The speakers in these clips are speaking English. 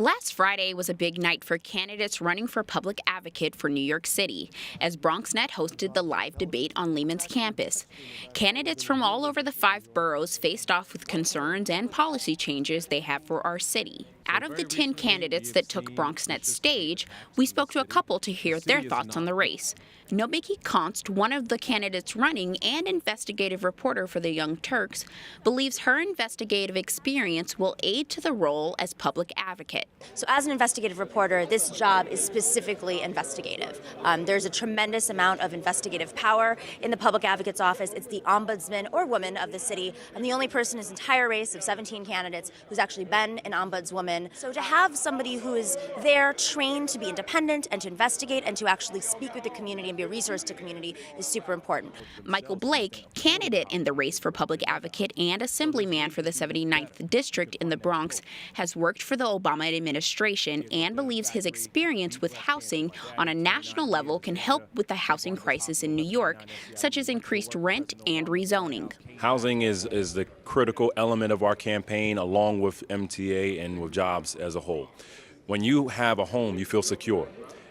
Last Friday was a big night for candidates running for public advocate for New York City, as Bronxnet hosted the live debate on Lehman's campus. Candidates from all over the 5 boroughs faced off with concerns and policy changes they have for our city. Out of the 10 candidates that took Bronxnet's stage, we spoke to a couple to hear their thoughts on the race. Nobeki Konst, one of the candidates running and investigative reporter for the Young Turks, believes her investigative experience will aid to the role as public advocate. So as an investigative reporter, this job is specifically investigative. There's a tremendous amount of investigative power in the public advocate's office. It's the ombudsman or woman of the city. I'm the only person in this entire race of 17 candidates who's actually been an ombudswoman. So to have somebody who is there trained to be independent and to investigate and to actually speak with the community and be a resource to community is super important. Michael Blake, candidate in the race for public advocate and assemblyman for the 79th district in the Bronx, has worked for the Obama administration and believes his experience with housing on a national level can help with the housing crisis in New York, such as increased rent and rezoning. Housing is the critical element of our campaign, along with MTA and with jobs as a whole. When you have a home, you feel secure.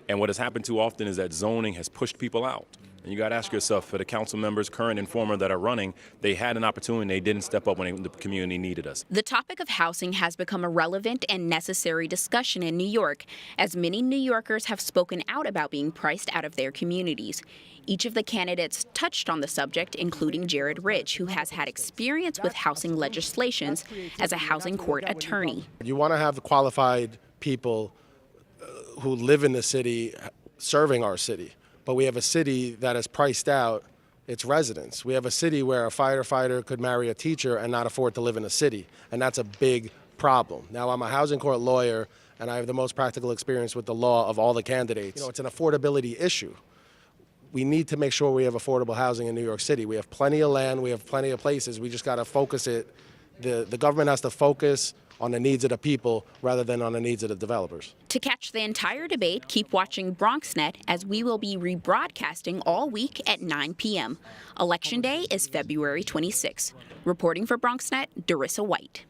And what has happened too often is that zoning has pushed people out. And you got to ask yourself, for the council members, current and former, that are running, they had an opportunity, they didn't step up when the community needed us. The topic of housing has become a relevant and necessary discussion in New York, as many New Yorkers have spoken out about being priced out of their communities. Each of the candidates touched on the subject, including Jared Rich, who has had experience with housing legislations as a housing court attorney. You want to have qualified people who live in the city serving our city. But we have a city that has priced out its residents. We have a city where a firefighter could marry a teacher and not afford to live in the city, and that's a big problem. Now, I'm a housing court lawyer, and I have the most practical experience with the law of all the candidates. It's an affordability issue. We need to make sure we have affordable housing in New York City. We have plenty of land, we have plenty of places, we just got to focus it. The government has to focus on the needs of the people rather than on the needs of the developers. To catch the entire debate, keep watching Bronxnet, as we will be rebroadcasting all week at 9 p.m. Election Day is February 26. Reporting for Bronxnet, Dorissa White.